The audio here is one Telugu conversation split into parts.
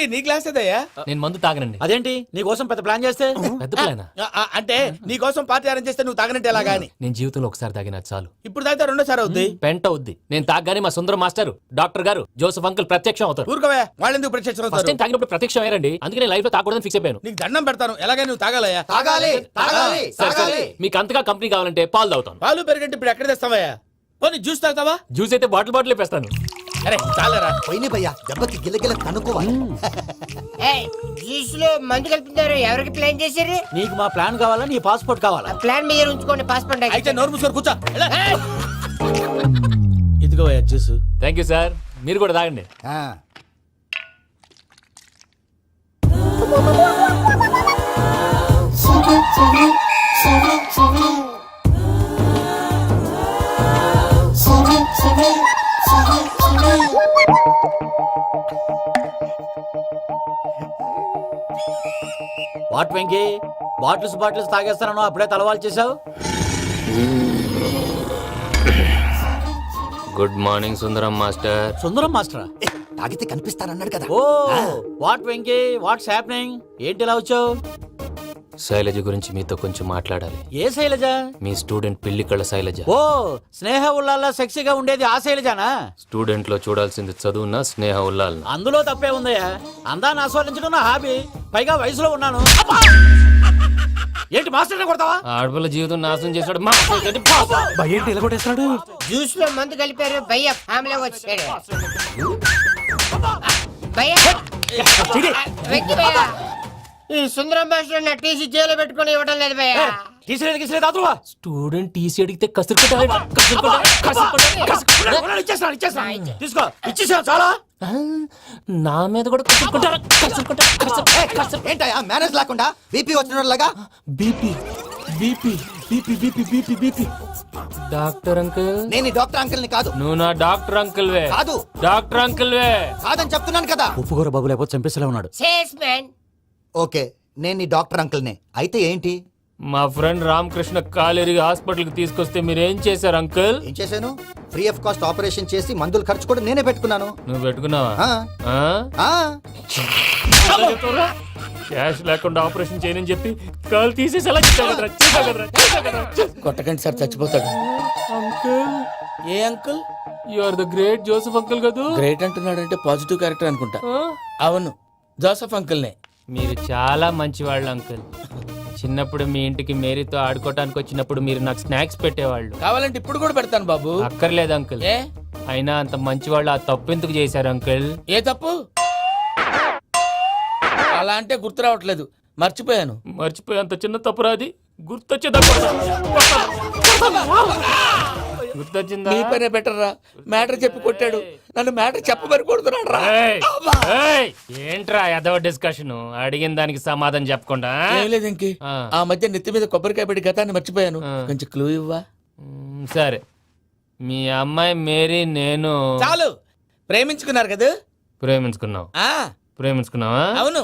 వెంకీ నీ గ్లాస్ ఏదయ్యా? నేను మందు తాగనండి. అదేంటి నీకోసం పెద్ద ప్లాన్ చేస్తే? పెద్ద ప్లానా? అంటే నీ కోసం పార్టీ అరేంజ్ చేస్తే నువ్వు తాగనంటే ఎలాగా అని. నేను జీవితంలో ఒకసారి తాగినా చాలు. ఇప్పుడు తాగితే రెండోసారి అవుద్ది. పెంట అవుద్ది. నేను తాగగానే మా సుందరం మాస్టర్, డాక్టర్ గారు, జోసఫ్ అంకుల్ ప్రత్యక్షం అవుతారు. ఊరుకోవే, వాళ్ళెందుకు ప్రత్యక్షం ఫస్ట్ అవుతారు? టైం తాగినప్పుడు ప్రత్యక్షం అయ్యారండి. అందుకే నేను లైఫ్ లో తాగకూడదని ఫిక్స్ అయిపోయాను. నీకు దండం పెడతాను, ఎలాగైనా నువ్వు తాగాలయ్యా. సరే సరే, మీకు అంతగా కంపెనీ కావాలంటే పాలు తాగుతాను. పాలు పెరిగంటే ఇప్పుడు ఎక్కడ తెస్తావయ్యా? పోనీ జ్యూస్ తాగుతావా? జ్యూస్ అయితే బాటిల్ వేస్తాను. అరే చాలరా పోయిన భయ్యా దెబ్బకి గిల్లగిల్ల కనుక్కోవాలి. జ్యూస్ లో మందు కలుపుతున్నారు. ఎవరికి ప్లాన్ చేశారు? నీకు మా ప్లాన్ కావాలా, నీ పాస్పోర్ట్ కావాలా? ప్లాన్ మీద ఉంచుకోండి, పాస్పోర్ట్ అయితే నోరు మూసుకొని కూర్చో. ఇదిగోవయ్యా జ్యూస్. Thank you sir. మీరు కూడా తాగండి. వాట్ వెంకీ, బాటిల్స్ తాగేస్తాను అప్పుడే తలవాలు చేసావు. Good morning Sundaram master. Sundaram మాస్టరా? తాగితే కనిపిస్తారన్నాడు కదా. Oh what Venky, what's happening? ఏంటి ఇలా వచ్చావు? శైలజ గురించి మీతో కొంచెం మాట్లాడాలి. ఏ శైలజ? మీ స్టూడెంట్ పిల్లి కళ్ళ శైలజ. ఓ స్నేహ ఉల్లాల్లో సెక్సీగా ఉండేది ఆ శైలజానా? స్టూడెంట్ లో చూడాల్సింది చదువున స్నేహ ఉల్లాల్. అందులో తప్పే ఉందయ్యా. అందాన్ని ఆస్వాదించడం నా హాబీ. పైగా వయసులో ఉన్నాను. ఏంటి మాస్టర్ కొడతావా? ఆడపిల్ల జీవితం నాశనం చేశాడు. జ్యూస్ లో మందు కలిపారు. భయ్య ఫ్యామిలీ వచ్చాడు. భయ్య వెంకీ భయ్య, ఈ సుందరం మాస్టర్ నా టీసీ జైలు పెట్టుకుని ఇవ్వడం లేదు భయ్య. స్టూడెంట్ టీసీ అడిగితే తీసుకో, ఇచ్చేసాను చాలా. నా మీద కూడా ఏంటయ్యా మేనేజ్ లేకుండా బీపీ వచ్చినలాగా? BP BP BP BP BP BP. Doctor uncle, నేను ఈ డాక్టర్ అంకుల్ ని కాదు. నువ్వు నా డాక్టర్ అంకుల్ వే. కాదు డాక్టర్ అంకుల్ వే. కాదని చెప్తున్నాను కదా. ఉప్పుకూర బాబు లేకపోతే చంపేసేలా ఉన్నాడు. Sales man. ఓకే, నేను ఈ డాక్టర్ అంకుల్ నే. అయితే ఏంటి? మా ఫ్రెండ్ రామకృష్ణ కాలేరికి హాస్పిటల్ కి తీసుకొస్తే మీరేం చేశారు అంకుల్? ఏం చేశాను? ఫ్రీ ఆఫ్ కాస్ట్ ఆపరేషన్ చేసి మందులు ఖర్చు కూడా నేనే పెట్టుకున్నాను. నువ్వు పెట్టుకున్నావా? క్యాష్ లేకుండా ఆపరేషన్ చేయనని చెప్పి కాల్ తీసేసి ఎలా కొట్టకండి సార్, చచ్చిపోతాడు. అంకుల్, ఏ uncle? You are the great Joseph uncle కదా. గ్రేట్ అంటున్నాడంటే పాజిటివ్ క్యారెక్టర్ అనుకుంటా. అవును, జోసెఫ్ అంకుల్ నే. మీరు చాలా మంచివాళ్ళు అంకుల్. చిన్నప్పుడు మీ ఇంటికి మేరీతో ఆడుకోవటానికి వచ్చినప్పుడు మీరు నాకు స్నాక్స్ పెట్టేవాళ్ళు. కావాలంటే ఇప్పుడు కూడా పెడతాను బాబు. అక్కర్లేదు అంకుల్. ఏ అయినా అంత మంచివాళ్ళు ఆ తప్పు ఎందుకు చేశారు అంకుల్? ఏ తప్పు? అలా అంటే గుర్తు రావట్లేదు, మర్చిపోయాను. మర్చిపోయి అంత చిన్న తప్పురాది గుర్తొచ్చేదా? గుర్తొచ్చిందా? మీ పనే బెటర్ రా. మ్యాటర్ చెప్పి కొట్టాడు, నన్ను మ్యాటర్ చెప్పమని కొడుతున్నాడు రా. ఏంట్రా ఎదవ డిస్కషన్? అడిగిన దానికి సమాధానం చెప్పకుండా. ఏం లేదు ఇంకే, ఆ మధ్య నెత్తి మీద కొబ్బరికాయ పెట్టి గతాన్ని మర్చిపోయాను. కొంచెం క్లూ ఇవ్వా? సరే, మీ అమ్మాయి మేరీ నేను చాలు. ప్రేమించుకున్నారు కదా? ప్రేమించుకున్నావు. ప్రేమించుకున్నావా? అవును.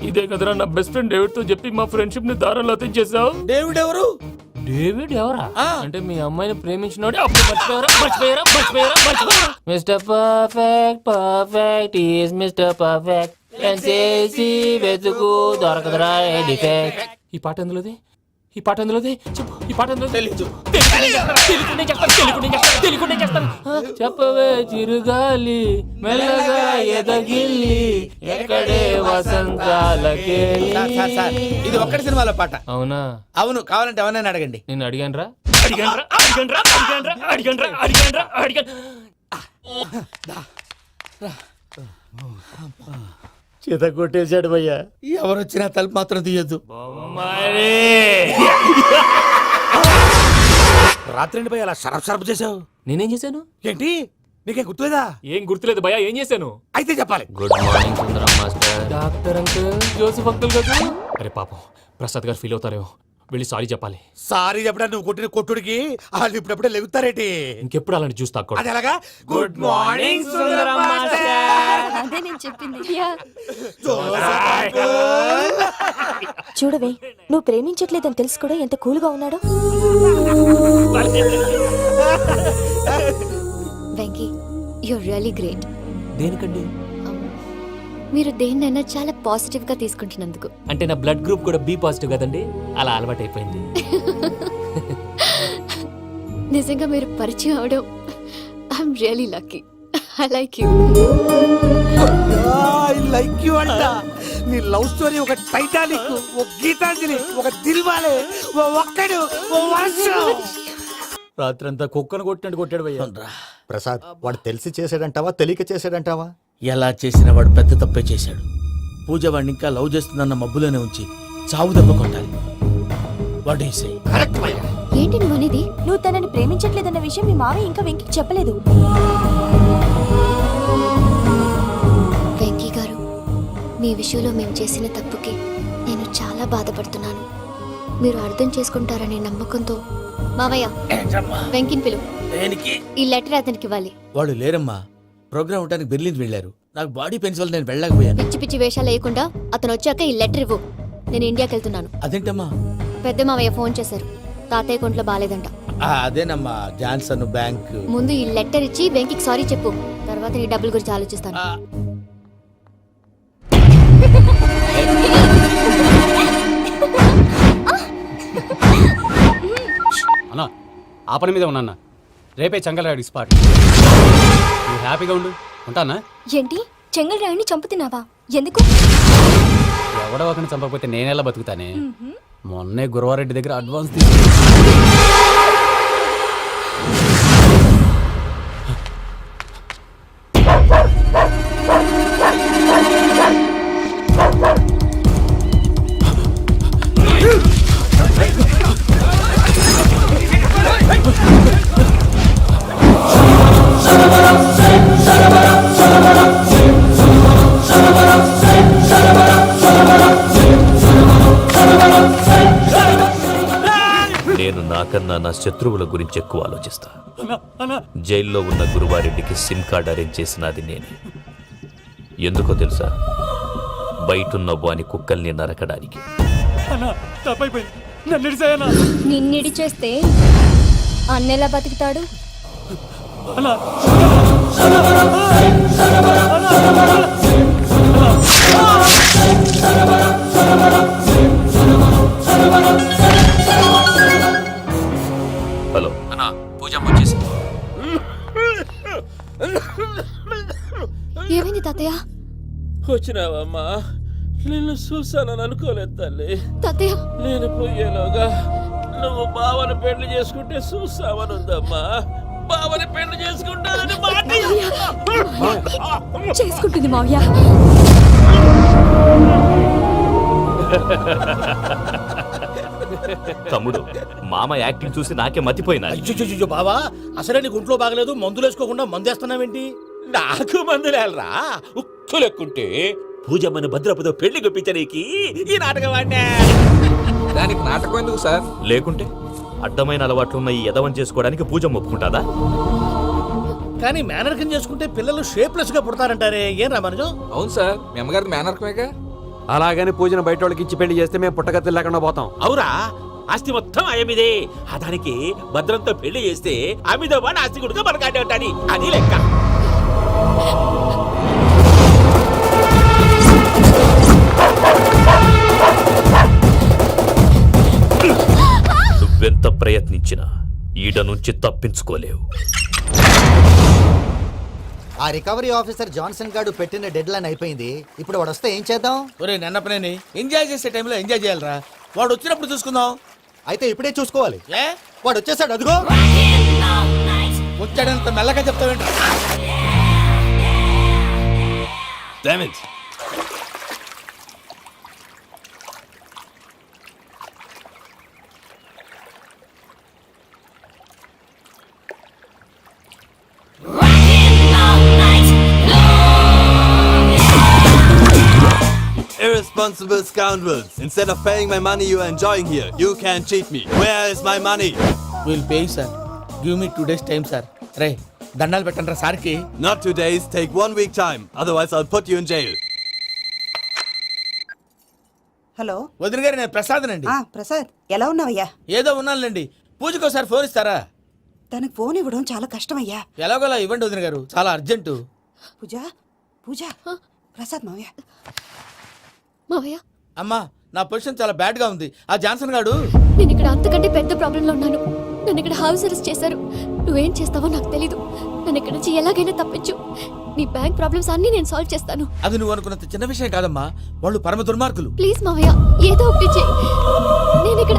ఇదే కదరా నా బెస్ట్ ఫ్రెండ్ డేవిడ్ తో చెప్పి మా ఫ్రెండ్షిప్ ని దారంలో తెచ్చేసావు. డేవిడ్ ఎవరు? డేవిడ్ ఎవరా? అంటే మీ అమ్మాయిని ప్రేమించినోడే అప్పుడు మర్చిపోయారా? Mister perfect perfect is mister perfect చేసి వెతుకు దొరకదురా డిఫెక్ట్. ఈ పాట ఎందులోది? చెప్పు. ఈ పాట ఎందులో? తెలీదు. చెప్పవే చిరుగాలి మెల్లగా ఎదగిల్లి ఎక్కడే వసంతాలకే. ఇది ఒక్కటి సినిమాలో పాట. అవునా? అవును. కావాలంటే ఎవరైనా అడగండి. నేను అడిగాను. చేత కొట్టేశాడు భయ్యా. ఎవరు వచ్చినా తలుపు మాత్రం తీయద్దు. రాత్రి భయ్య అలా షరఫ్ చేసావు. నేనేం చేశాను? ఏంటి నీకేం గుర్తులేదా? ఏం గుర్తులేదు భయ్యా. ఏం చేశాను? అయితే చెప్పాలి. Good morning Sundaram master. Doctor uncle, Joseph uncle కదా. అరే పాపం, ప్రసాద్ గారు ఫీల్ అవుతారేమో. వెళ్ళి సారీ చెప్పాలి. సారీ చెప్పడా? నువ్వు కొట్టిన కొట్టుడికి వాళ్ళు ఇప్పుడప్పుడే లెగుతారేటి? ఇంకెప్పుడు అలాంటి జ్యూస్ తాక్కూడదు. అది ఎలాగా? Good morning Sundaram master. అదే నేను చెప్పింది. చూడవే, నువ్వు ప్రేమించట్లేదని తెలుసు కూడా ఎంత కూల్గా ఉన్నాడో. Venky, your really great. దేనికండి? మీరు దేన్నైనా చాలా పాజిటివ్ గా తీసుకుంటున్నందుకు. అంటే నా బ్లడ్ గ్రూప్ కూడా బి పాజిటివ్ కదండి, అలా అలవాటు అయిపోయింది. నిజంగా మీరు పరిచయం అవడం I'm really lucky. I like you. I like you అంట. నీ లవ్ స్టోరీ ఒక టైటానిక్, ఒక గీతాంజలి, ఒక దిల్వాలే, ఓ ఒక్కడు, ఓ వర్షం. రాత్రంతా కుక్కను కొట్టినట్టు కొట్టాడు భయ్యా. ప్రసాద్, వాడు తెలిసి చేసాడంటావా తెలియక చేసాడంటావా? ఎలా చేసినా వాడు పెద్ద తప్పే చేశాడు. పూజ వాడిని ఇంకా లవ్ చేస్తుందన్న మబ్బులోనే ఉంచి చావు దెబ్బ కొట్టాలి. What you say? కరెక్ట్ భయ్యా. ఏంటి నువ్వు అనేది? నువ్వు తనని ప్రేమించట్లేదన్న విషయం మీ మావయ్య ఇంకా వెంకికి చెప్పలేదు. వెంకీ గారు, మీ విషయంలో మేము చేసిన తప్పుకి నేను చాలా బాధపడుతున్నాను. మీరు అర్థం చేసుకుంటారనే నమ్మకంతో మావయ్య వెంకిని పిలువు. దేనికి? ఈ లెటర్ అతనికి ఇవ్వాలి. వాడు లేరమ్మా, ప్రోగ్రామ్ ఉండడానికి బెర్లిన్ వెళ్ళారు. నాకు బాడీ పెయిన్స్ వల్ల నేను వెళ్ళలేకపోయాను. పిచ్చి పిచ్చి వేషాలు వేయకుండా అతను వచ్చాక ఈ లెటర్ ఇవ్వు. నేను ఇండియాకి వెళ్తున్నాను. అదేంటమ్మా? పెద్ద మావయ్య ఫోన్ చేశారు. తాతయ్య కొంట్లో బాలేదంట. అదేనమ్మా, జాన్సన్ బ్యాంక్. ముందు ఈ లెటర్ ఇచ్చి వెంకికి సారీ చెప్పు. తర్వాత నీ డబ్బుల గురించి ఆలోచిస్తాను. అన్నా ఆ పని మీద ఉన్నా, రేపే చెంగల్రాయుడు స్పాట్. నువ్వు హ్యాపీగా ఉండు, ఉంటానా? ఏంటి, చెంగల్ రాయుడిని చంపుతున్నావా? ఎందుకు? ఎవడో ఒకరిని చంపకపోతే నేనెలా బతుకుతానే? మొన్నే గురవారెడ్డి దగ్గర అడ్వాన్స్ నేను నాకన్నా నా శత్రువుల గురించి ఎక్కువ ఆలోచిస్తా. జైల్లో ఉన్న గురువారెడ్డికి సిమ్ కార్డ్ అరేంజ్ చేసినది నేనే. ఎందుకో తెలుసా? బయటున్న వాని కుక్కల్ని నరకడానికి. నిన్నిడి చేస్తే అన్నెలా బతుకుతాడు? హలో అన్నా, పూజమ్మ వచ్చేసింది. ఏమైంది తాతయ్య? వచ్చినావమ్మా? నిన్ను చూసానని అనుకోలేదు తల్లి. తాతయ్య, నేను పోయేలోగా నువ్వు బావని పెళ్లి చేసుకుంటే చూస్తావని ఉందమ్మా. బావని పెళ్లి చేసుకుంటానని మాట చేసుకుంటుంది మావయ్య. తమ్ముడు, మామ యాక్టింగ్ చూసి నాకే మతిపోయినా. అయ్యో బావా, అసలే నీకు ఒంట్లో బాగలేదు, మందులు వేసుకోకుండా మందేస్తున్నావేంటి? నాకు మందులేలరా, ఉక్కు లెక్కుంటే పూజమ్మని భద్రపదో పెళ్లి గొప్పించనీకి ఈ నాటకం ఆడినా. దానికి నాటకం ఎందుకు సార్? లేకుంటే అడ్డమైన అలవాట్లున్న ఈ యదవం చేసుకోవడానికి పూజమ్మ ఒప్పుకుంటాదా? కానీ మేనర్కం చేసుకుంటే పిల్లలు షేప్లెస్ గా పుడతారంటారే, ఏం రామానుజం? అవును సార్, మీ అమ్మగారి మేనర్కమేగా. అలాగని పూజను బయట వాళ్ళకి ఇచ్చి పెళ్లి చేస్తే మేము పుట్టగతి లేకుండా పోతాం. అవురా, ఆస్తి మొత్తం ఆయమిదే. దానికి భద్రంతో పెళ్లి చేస్తే ఆమెతో వాడు ఆస్తి గుడిగా మనకాడే ఉంటాని, అది లెక్క. నువ్వెంత ప్రయత్నించినా ఈడ నుంచి తప్పించుకోలేవు. ఆ రికవరీ ఆఫీసర్ జాన్సన్ గారు పెట్టిన డెడ్ లైన్ అయిపోయింది. ఇప్పుడు వాడు వస్తే ఏం చేద్దాం? ఒరే నన్నపనేని, ఎంజాయ్ చేసే టైంలో ఎంజాయ్ చేయాలరా. వాడు వచ్చినప్పుడు చూసుకుందాం. అయితే ఇప్పుడే చూసుకోవాలి. ఏ వాడు వచ్చేసాడు, అదిగో. వచ్చాడంత మెల్లగా చెప్తావేంట? Irresponsible scoundrels. Instead of paying my money you are enjoying here, you can cheat me. Where is my money? Will pay sir. Give me 2 days time sir. రే దండాలు పెట్టండి రా సార్కి. Not 2 days, take 1 week time. Otherwise I'll put you in jail. Hello వదిన గారు, నేను ప్రసాదనండి. ప్రసాద్, ఎలా ఉన్నావయ్యా? ఏదో ఉన్నానులేండి. పూజకి ఒకసారి ఫోన్ ఇస్తారా? తనకు ఫోన్ ఇవ్వడం చాలా కష్టమయ్యా. ఎలాగోలా ఇవ్వండి వదిన గారు, చాలా అర్జెంటు. పూజ, పూజ ప్రసాద్ మావయ్య. మావయ్య అమ్మా నా పొజిషన్ చాలా బ్యాడ్ గా ఉంది. ఆ జాన్సన్ గాడు నేను ఇక్కడ అంతకంటే పెద్ద ప్రాబ్లంలో ఉన్నాను. నన్ను ఇక్కడ హౌస్ అరెస్ట్ చేశారు. నువ్వేం చేస్తావో నాకు తెలీదు. నన్ను ఇక్కడ నుంచి ఎలాగైనా తప్పించు. నీ బ్యాంక్ ప్రాబ్లమ్స్ అన్ని నేను సాల్వ్ చేస్తాను. అది నువ్వు అనుకున్నంత చిన్న విషయం కాదమ్మా. వాళ్ళు పరమ దుర్మార్గులు. ప్లీజ్ మావయ్య ఏదో ఒకటి చెయ్యి. నేను ఇక్కడ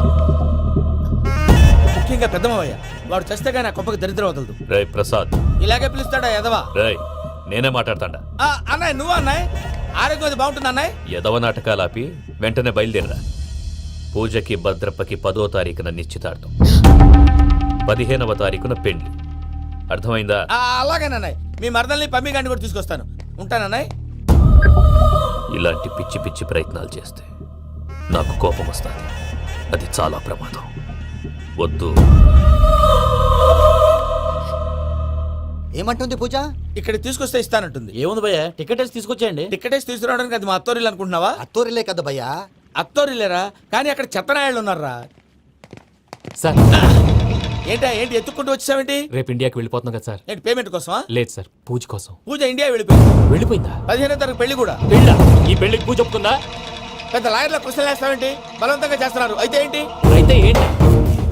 ముఖ్యంగా పెద్ద మావయ్య. వాడు చేస్తే కానీ ఆ కొంపకి దరిద్రం వదలదు. రే ప్రసాద్, ఇలాగే పిలుస్తాడా ఎదవా? రే నేనే మాట్లాడతాడా? అన్నయ్య నువ్వు అన్నయ్య ఆరోగ్యం అది బాగుంటుంది అన్నయ్య. ఎదవ నాటకాలు ఆపి వెంటనే బయలుదేరరా. పూజకి భద్రప్పకి 10వ తారీఖున నిశ్చితార్థం, 15వ తారీఖున పెళ్లి. అర్థమైందా? అలాగేనన్నయ్య. మీ మరదల్ని పమ్మి గండి కూడా తీసుకొస్తాను. ఉంటానన్నయ్య. ఇలాంటి పిచ్చి పిచ్చి ప్రయత్నాలు చేస్తే నాకు కోపం వస్తుంది. అది చాలా ప్రమాదం. వద్దు. ఏమంటుంది పూజ? ఇక్కడ తీసుకొస్తే ఇస్తానంటుంది. ఏముంది భయ్య, టికెట్ వేసి తీసుకొచ్చేయండి. టికెటేసి తీసుకురావడానికి అది మా అత్తోరిల్లు అనుకుంటున్నావా? అత్తూరిలే కదా భయ్యా. అత్తోరిల్లేరా, కానీ అక్కడ చెత్తనాయాళ్ళు ఉన్నారా. సార్ ఏంటి ఎత్తుక్కుంటూ వచ్చావేంటి? రేపు ఇండియాకి వెళ్ళిపోతున్నాం కదా సార్. ఏంటి పేమెంట్ కోసమా? లేదు సార్, పూజ కోసం. పూజ ఇండియా వెళ్ళిపోయింది. వెళ్ళిపోయిందా? 15వ తారీఖు పెళ్లి కూడా. పెళ్ళా? ఈ పెళ్లికి పూజ ఒప్పుకుందా? పెద్ద లాయర్ల క్వశ్చన్ వేస్తావేంటి? బలవంతంగా చేస్తున్నారు. అయితే ఏంటి? అయితే ఏంటి?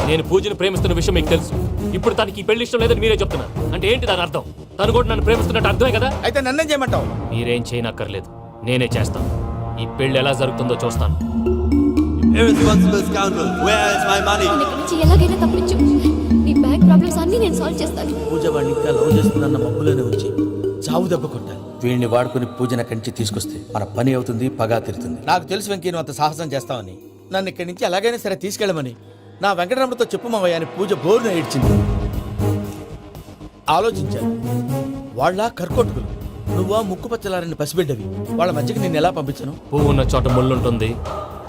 నేను పూజను ప్రేమిస్తున్న విషయం మీకు తెలుసు. ఇప్పుడు తనకి ఈ పెళ్లి ఇష్టం లేదని మీరే చెప్తున్నారు. అంటే ఏంటి దాని అర్థం? తను కూడా నన్ను ప్రేమిస్తున్నట్టు అర్థమే కదా? అయితే నన్నేం చేయమంటావు? మీరేం చేయనక్కర్లేదు, నేనే చేస్తాను. ఈ పెళ్లి ఎలా జరుగుతుందో చూస్తాను. Irresponsible scoundrel, where is my money? నన్ను ఇక్కడ నుంచి ఎలాగైనా తప్పించు. నీ బ్యాంక్ ప్రాబ్లమ్స్ అన్ని నేను సాల్వ్ చేస్తాను. పూజ వాడిని ఇంకా లవ్ చేస్తుందన్న మబ్బులోనే ఉంచి చావు దెబ్బ కొట్టాలి. వీడిని వాడుకుని పూజన కంచి తీసుకొస్తే మన పని అవుతుంది, పగా తీరుతుంది. నాకు తెలుసు వెంకీ నువ్వు అంత సాహసం చేస్తావని. నన్ను ఇక్కడి నుంచి ఎలాగైనా సరే తీసుకెళ్ళమని నా వెంకటరమణతో చెప్పు మావయ్య అని పూజ బోరున ఏడ్చింది. ఆలోచించాను. వాళ్ళ కర్కోటకులు, నువ్వా ముక్కు పచ్చలారని పసిబిడ్డవి. వాళ్ళ మధ్యకి నేను ఎలా పంపించను? పువ్వు ఉన్న చోట ముళ్ళుంటుంది,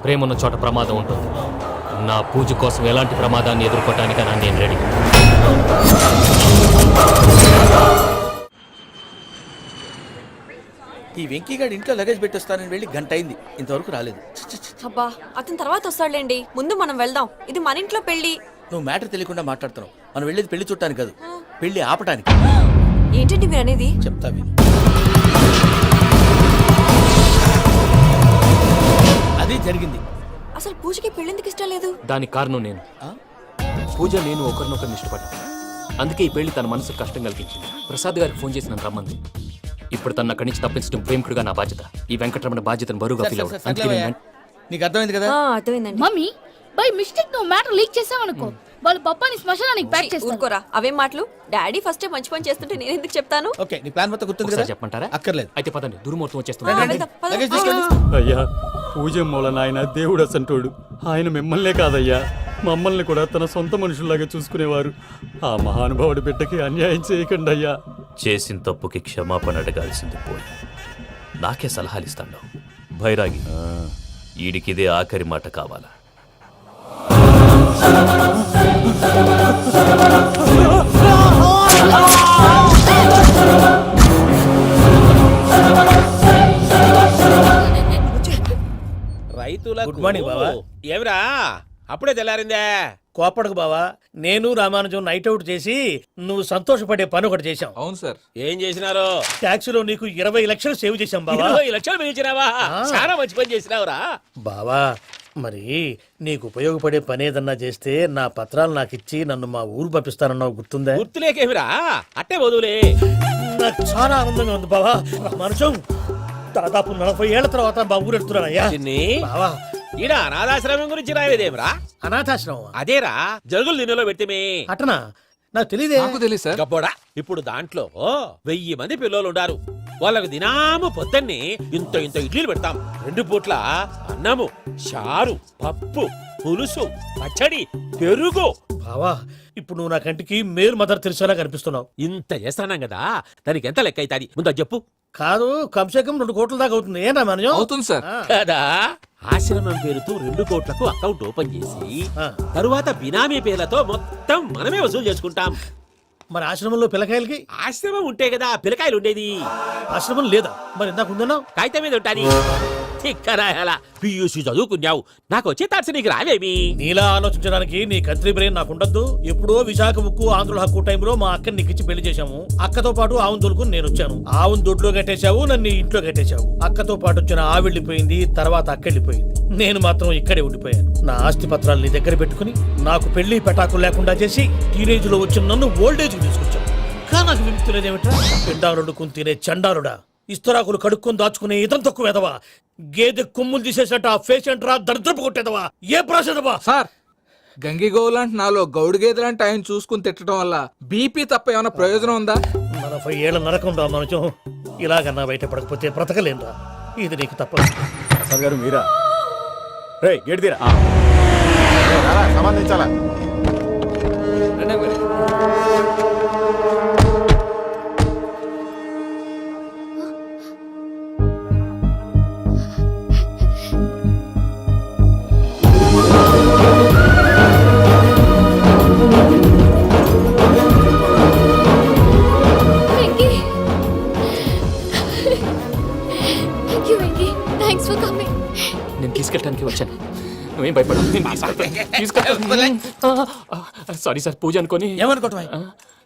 ప్రేమ ఉన్న చోట ప్రమాదం ఉంటుంది. నా పూజ కోసం ఎలాంటి ప్రమాదాన్ని ఎదుర్కోవటానికైనా నేను రెడీ. ఈ వెంకీగాడి ఇంట్లో లగేజ్ పెట్టొస్తానని వెళ్ళి గంట అయింది, ఇంతవరకు రాలేదు. అబ్బా అతని తర్వాత వస్తాడులేండి, ముందు మనం వెళ్దాం. ఇది మన ఇంట్లో పెళ్లి. నువ్వు మ్యాటర్ తెలియకుండా మాట్లాడుతున్నావు. మనం వెళ్ళేది పెళ్లి చుట్టానికి కాదు, పెళ్లి ఆపటానికి. ఏంటండి మీరు అనేది? చెప్తా విను. అది జరిగింది. అసలు పూజకి పెళ్ళెందుకు ఇష్టం లేదు? దానికి కారణం నేను. పూజ నేను ఒకరినొకరిని ఇష్టపడ్డా. అందుకే ఈ పెళ్లి తన మనసుకు కష్టం కలిగించింది. ప్రసాద్ గారికి ఫోన్ చేసి నన్ను రమ్మంది. ఇప్పుడు తన అక్కడి నుంచి తప్పించడం ప్రేమికుడుగా నా బాధ్యత. ఈ వెంకటరమణ బాధ్యతను బరువుగా ఫీల్ అవ్వదు. అందుకే నేను నీకు అర్థమైంది కదా? అర్థమైందండి. మమ్మీ బై మిస్టేక్ నువ్వు మ్యాటర్ లీక్ చేసావనుకో, వాళ్ళు పప్పాని శ్మశానానికి ప్యాక్ చేస్తారు. ఊరుకోరా, అవేం మాటలు. డాడీ ఫస్ట్ మంచి పని చేస్తుంటే నేను ఎందుకు చెప్తాను? ఓకే, నీ ప్లాన్ మొత్తం గుర్తుంది కదా? ఒకసారి చెప్పమంటారా? అక్కర్లేదు. అయితే పదండి, దుర్ముహూర్తం వచ్చేస్తుంది. వెళ్దాం, పద. లగేజ్ తీసుకెళ్ళు. అయ్యా, పూజ మూలన ఆయన దేవుడు అసంటోడు. ఆయన మిమ్మల్నే కాదయ్యా, మమ్మల్ని కూడా తన సొంత మనుషుల్లాగా చూసుకునేవారు. ఆ మహానుభావుడి బిడ్డకి అన్యాయం చేయకండి అయ్యా. చేసిన తప్పుకి క్షమాపణ అడగాల్సింది పోయి నాకే సలహాలు ఇస్తాడు. భైరాగి, ఈడికిదే ఆఖరి మాట కావాలా? రైతుల గుడ్ మార్నింగ్ బావా. ఏమిరా అప్పుడే తెల్లారిందే? కోపడకు బావా, నేను రామానుజం నైట్ అవుట్ చేసి నువ్వు సంతోషపడే పని ఒకటి చేశాం. అవును సార్. ఏం చేసినారు? ట్యాక్సీలో నీకు 20 లక్షలు సేవ్ చేశాం బావా. 20 లక్షలు మిగిల్చినావా? చాలా మంచి పని చేసినావురా బావా, మరి నీకు ఉపయోగపడే పని ఏదన్నా చేస్తే నా పత్రాలు నాకు ఇచ్చి నన్ను మా ఊరు పంపిస్తానన్నావు, గుర్తుందా? గుర్తులేకేమిరా, అట్టే వదులే. నాకు చాలా ఆనందంగా ఉంది బావా. రామానుజం, దాదాపు 40 ఏళ్ల తర్వాత మా ఊరు ఎడుతున్నానయ్యా. బావా, ఈడ అనాథాశ్రమం గురించి రాయలేదేమిరా? అనాథాశ్రమం అదేరా, జరుగులు దీనిలో పెట్టిమే. అటనా? నాకు తెలియదే. గబ్బోడా, ఇప్పుడు దాంట్లో 1000 మంది పిల్లలు ఉండారు. వాళ్ళకు దినాము పొద్దున్నే ఇంత ఇంత ఇడ్లీలు పెడతాం. 2 పూట్ల అన్నము, చారు, పప్పు, పులుసు, పచ్చడి, పెరుగు. బావా, ఇప్పుడు నువ్వు నా కంటికి మేలు మదర్ తెరిసేలా కనిపిస్తున్నావు. ఇంత చేస్తానం కదా, దానికి ఎంత లెక్క అవుతుంది ముందు చెప్పు. కాదు, కంసే కం 2 కోట్ల దాకా అవుతుంది. ఏనా మనం? అవుతుంది సార్. కదా, ఆశ్రమం పేరుతో 2 కోట్లకు అకౌంట్ ఓపెన్ చేసి తరువాత బినామీ పేర్లతో మొత్తం మనమే వసూలు చేసుకుంటాం. మరి ఆశ్రమంలో పిల్లకాయలకి? ఆశ్రమం ఉంటే కదా పిల్లకాయలు ఉండేది. ఆశ్రమం లేదా? మరి ఇందాక ఉందన్నావు. కాగితం మీద ఉంటాది. తిక్కరాయాల పియూసీ చదువుకున్నావు నాకు వచ్చే తాట్స్ నీకు రావేమి? నీలా ఆలోచించడానికి నీ కత్రి బ్రెయిన్ నాకు ఉండద్దు. ఎప్పుడో విశాఖ ఉక్కు ఆంధ్రుల హక్కు టైంలో మా అక్కని నీకిచ్చి పెళ్లి చేశాము. అక్కతో పాటు ఆవును దొడుకుని నేను వచ్చాను. ఆవును దొడ్లో కట్టేశావు, నన్ను ఇంట్లో కట్టేశావు. అక్కతో పాటు వచ్చిన ఆవు వెళ్ళిపోయింది, తర్వాత అక్క వెళ్ళిపోయింది. నేను మాత్రం ఇక్కడే ఉండిపోయాను. నా ఆస్తి పత్రాలు నీ దగ్గర పెట్టుకుని నాకు పెళ్లి పెటాకులు లేకుండా చేసి టీనేజ్ లో వచ్చిన నన్ను ఓల్డేజ్ తీసుకొచ్చావు. కానీ నాకు విముక్తులేదేమిట్రా? పిండారుడుకుని తినే చండారుడా, ఇస్తరాకులు కడుక్కొని దాచుకునే ఇతం తక్కువ ఎదవా, గేదె కొమ్ములు తీసేసట ఆ పేషెంట్ రా దరిద్రపు కొట్టేదవా, ఏ ప్రాసెదవా? సార్ గంగిగోవులాంటి నాలో గౌడు గేదెలాంటి ఆయన చూసుకుని తిట్టడం వల్ల బీపీ తప్ప ఏమైనా ప్రయోజనం ఉందా? 40 ఏళ్ల నరకం రా మనచం. ఇలాగన్నా బయటపడకపోతే బ్రతకలేనురా. ఇది నీకు తప్పదు. సార్ గారు మీరా? రే గేట్ తీరా. సంబంధించాలా? Venky, thank you Venky, thanks for coming. నేను తీసుకెళ్ళడానికి వచ్చాను, నువ్వేం భయపడవు. సారీ సార్, పూజ అనుకొని. ఏమనుకోవటం?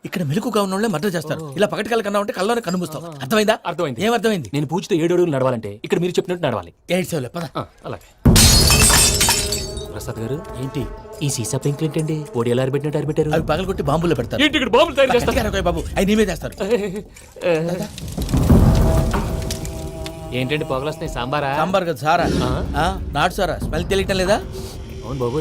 ఇక్కడ మెలకుగా ఉన్న వాళ్ళే మర్డర్ చేస్తారు. ఇలా పగటి కళ్ళ కన్నా ఉంటే కళ్ళలోనే కనుమూస్తావు. అర్థమైందా? అర్థమైంది. ఏమర్థమైంది? నేను పూజతో 7 అడుగులు నడవాలంటే ఇక్కడ మీరు చెప్పినట్టు నడవాలి. 8 సేవలే పద. అలాగే. ప్రసాద్ గారు, ఏంటి ఈ సీసా పెంకులు ఏంటండి? ఓడి ఎలా అరబెట్టినట్టు అరబెట్టారు? అవి పగలగొట్టి బాంబులో పెడతారు. ఏంటి ఇక్కడ బాంబులు తయారు చేస్తారు? కట్టికారు బాబు, అవి నీవే చేస్తారు. ఏంటండి పొగలు వస్తున్నాయి? సాంబారా? సాంబార్ కదా సారా. నాటు సారా. స్మెల్ తెలియటం లేదా? అవును బాబు.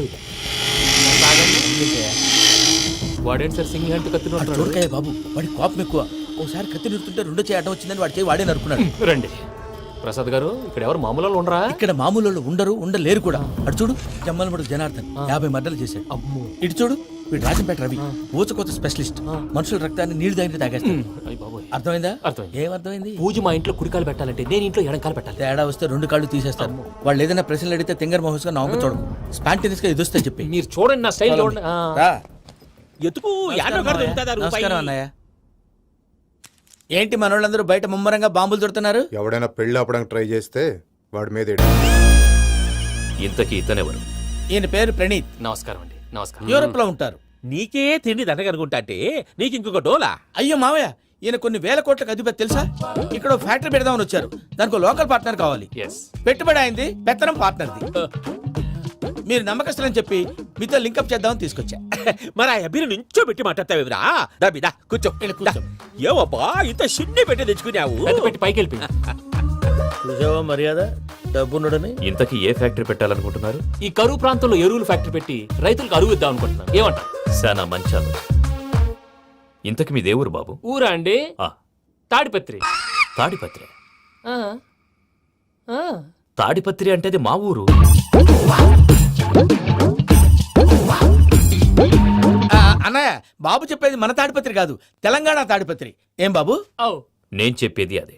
వాడేంటి సార్ సింగిల్ హ్యాండ్ కత్తి చూడకాయ బాబు, వాడి కోపం ఎక్కువ. ఒకసారి కత్తి నిరుతుంటే 2 చేయి అడ్డం వచ్చిందని వాడి చేయి వాడే నరుకున్నాడు. రండి ప్రసాద్ గారు, ఇక్కడ ఎవరు మామూలు వాళ్ళు ఉండరా? ఇక్కడ మామూలు వాళ్ళు ఉండరు, ఉండలేరు కూడా. అటు చూడు, జమ్మలమడు జనార్దన్ 50 మర్డర్లు చేశాడు. అమ్మో. ఇటు చూడు, వీడు రాజంపేట రవి, ఊచకోత స్పెషలిస్ట్. మనుషుల రక్తాన్ని నీళ్లు దగ్గర తాగేస్తాడు. అర్థమైందా? అర్థమైంది. ఏమర్థమైంది? పూజ మా ఇంట్లో కుడికాలు పెట్టాలంటే నేను ఇంట్లో ఎడంకాలు పెట్టాలి. తేడా వస్తే 2 కాళ్ళు తీసేస్తారు. వాళ్ళు ఏదైనా ప్రశ్నలు అడిగితే తింగర్ మహోస్ గా నవ్వు చూడకు. స్పాంటినియస్ గా ఎదుస్తా చెప్పి. మీరు చూడండి, నా స్టైల్ చూడండి. ఎతుకు యాడో కాడ దొరుకుతుందా రూపాయి? నమస్కారం అన్నయ్య. ఏంటి మనోళ్ళందరూ బయట ముమ్మరంగా బాంబులు దొరుకుతున్నారు? ఎవడైనా పెళ్లి ఆపడానికి ట్రై చేస్తే వాడి మీద ఇంతకీ ఇతనెవరు? ఈయన పేరు ప్రణీత్. నమస్కారం అండి. నమస్కారం. యూరోప్ లో ఉంటారు. నీకే తిండి దండగనుకుంటా అంటే నీకు ఇంకొక డోలా? అయ్యో మావయ్య, ఈయన కొన్ని వేల కోట్లకు అధిపతి తెలుసా? ఇక్కడ ఫ్యాక్టరీ పెడదామని వచ్చారు. దానికి లోకల్ పార్ట్నర్ కావాలి. పెట్టుబడి అయింది, పెత్తనం పార్ట్నర్ది. మీరు నమ్మకస్తులని చెప్పి మీతో లింకప్ చేద్దామని తీసుకొచ్చా. మరి ఆ అబ్బిని నుంచో పెట్టి మాట్లాడతావేమిరా? దాబిదా కూర్చో. కూర్చో. ఏవబ్బా ఇంత షిన్ని పెట్టి తెచ్చుకున్నావు? పెట్టి పైకి వెళ్ళి చూసావా మర్యాద, డబ్బున్నడని. ఇంతకీ ఏ ఫ్యాక్టరీ పెట్టాలనుకుంటున్నారు? ఈ కరువు ప్రాంతంలో ఎరువులు ఫ్యాక్టరీ పెట్టి రైతులకు అరువు ఇద్దాం అనుకుంటున్నాను. ఏమంటారు? శానా మంచాలు. ఇంతకి మీ దేవురు బాబు? ఊరా అండి? తాడిపత్రి. తాడిపత్రి? తాడిపత్రి అంటే అది మా ఊరు. అన్నయ్య, బాబు చెప్పేది మన తాడిపత్రి కాదు, తెలంగాణ తాడిపత్రి. ఏం బాబు? నేను చెప్పేది అదే.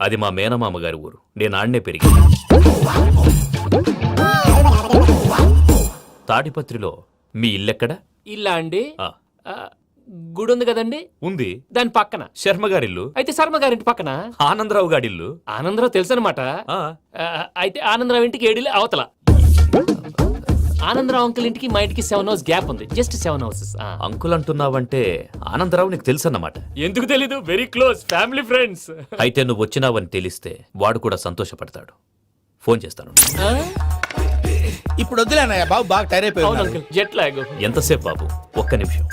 అది మా మేనమామ గారి ఊరు. నేను ఆడనే పెరిగి. తాడిపత్రిలో మీ ఇల్లెక్కడ? ఇల్లా అండి? గుడి ఉంది కదండి? ఉంది. దాని పక్కన శర్మ గారిల్లు. అయితే శర్మ గారింటి పక్కన ఆనందరావు గారిల్లు. ఆనందరావు తెలుసు అనమాట. అయితే ఆనందరావు ఇంటికి 7 అవతల. ఆనందరావు అంకుల్ ఇంటికి మా ఇంటికి 7 hours గ్యాప్ ఉంది. Just 7 hours. అంకుల్ అంటున్నావంటే ఆనందరావు నీకు తెలుసు అన్నమాట. ఎందుకు తెలీదు? Very close family friends. అయితే నువ్వు వచ్చినావని తెలిస్తే వాడు కూడా సంతోషపడతాడు. ఫోన్ చేస్తాను. ఇప్పుడు వద్దులే అన్నయ్య, బాబు బాగా టైర్ అయిపోయాడు. Jet lag. ఎంతసేపు బాబు? ఒక్క నిమిషం.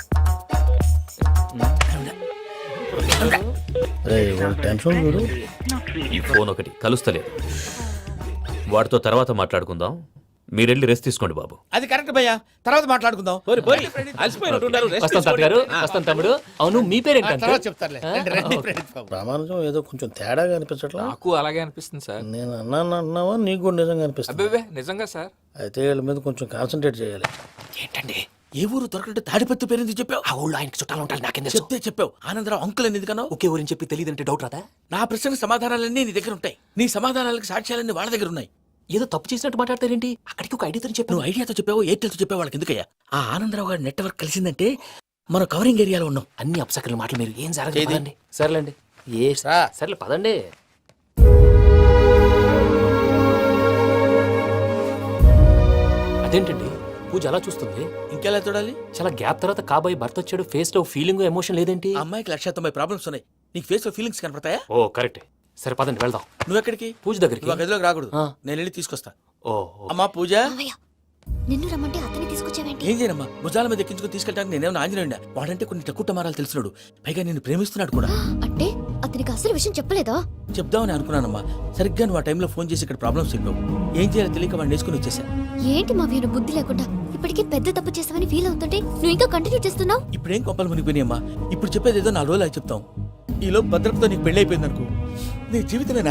ఈ ఫోన్ ఒకటి కలుస్తలేదు. వాడితో తర్వాత మాట్లాడుకుందాం. మీరెళ్ళి రెస్ట్ తీసుకోండి బాబు. అది కరెక్ట్ భయ్యా, తర్వాత మాట్లాడుకుందాం. వస్తాం తాత గారు, వస్తాం తమ్ముడు. అవును, మీ పేరేంటంటే? రామానుజం ఏదో కొంచెం తేడాగా అనిపించట్లా? నాకు అలాగే అనిపిస్తుంది సార్. నేను అన్నావా నీకు కూడా నిజంగా అనిపిస్తుంది? అబ్బే నిజంగా సార్. అయితే వీళ్ళ మీద కొంచెం కాన్సన్ట్రేట్ చేయాలి. ఏంటండి ఏ ఊరు దొరకట్టు తాడిపత్రి పేరు ఎందుకు చెప్పావు? ఆ ఊళ్ళో ఆయనకి చుట్టాలు ఉంటారు. నాకేం చెప్తే చెప్పావు. ఆనందరావు అంకుల్ అని ఎందుకన్నావు? ఒకే ఊరిని చెప్పి తెలియదంటే డౌట్ రాదా? నా ప్రశ్నకు సమాధానాలన్నీ నీ దగ్గర ఉంటాయి. నీ సమాధానాలకు సాక్ష్యాలన్నీ వాళ్ళ దగ్గర ఉన్నాయి. ఏదో తప్పు చేసినట్టు మాట్లాడతారేంటి? అక్కడికి ఒక ఐడియాతో చెప్పావు. నువ్వు ఐడియాతో చెప్పావు, ఎయిర్టెల్తో చెప్పావు, వాళ్ళకి ఎందుకయ్యా? ఆ ఆనందరావు గారి నెట్వర్క్ కలిసిందంటే మనం కవరింగ్ ఏరియాలో ఉన్నాం. అన్ని అప్సకర్ల మాటలు మీరు ఏం జరగదండి. సర్లేండి. సర్లే పదండి. అదేంటండి పూజ అలా చూస్తుంది? ఇంకెలా చూడాలి? చాలా గ్యాప్ తర్వాత కాబోయే భర్త వచ్చాడు, ఫేస్ లో ఫీలింగ్ ఎమోషన్ లేదేంటి? ఆ అమ్మాయికి 190 ప్రాబ్లమ్స్ ఉన్నాయి. నీకు ఫేస్ లో ఫీలింగ్స్ కనపడతాయా? ఓ కరెక్టే. సరే పదండి వెళ్దాం. నువ్వు ఎక్కడికి? పూజ దగ్గరికి. నువ్వు ఆ గదిలోకి రాకూడదు. ఆ. నేను వెళ్ళి తీసుకొస్తా. ఓ అమ్మా పూజ, మావయ్య నిన్ను రమ్మంటే అతన్ని తీసుకొచ్చావేంటి? ఏం చేయనమ్మా, భుజాల మీద ఎక్కించుకుని తీసుకెళ్ళడానికి నేనేమన్నా ఆంజనేయుడా? వాడంటే కొన్ని తక్కువ టమారాలు తెలిసినాడు, పైగా నేను ప్రేమిస్తున్నాడు కూడా. అంటే అతనికి అసలు విషయం చెప్పలేదా? చెప్దామని అనుకున్నానమ్మా, సరిగ్గా నువ్వు ఆ టైంలో ఫోన్ చేసి ఇక్కడ ప్రాబ్లమ్స్ చెప్పావు. ఏం చేయాలో తెలియక వాడిని వేసుకుని వచ్చేసా. ఏంటి మావయ్య నువ్వు బుద్ధి లేకుండా ఇప్పటికీ పెద్ద తప్పు చేసావని ఫీల్ అవుతుంటే నువ్వు ఇంకా కంటిన్యూ చేస్తున్నావు? ఇప్పుడేం కొంపలు మునిగిపోయినాయమ్మా. ఇప్పుడు చెప్పేది ఏదో 4 రోజులు చెప్తాం. ఈలో భద్రతతో నీకు పెళ్లి అయిపోయింది అనుకో, నీ జీవితమే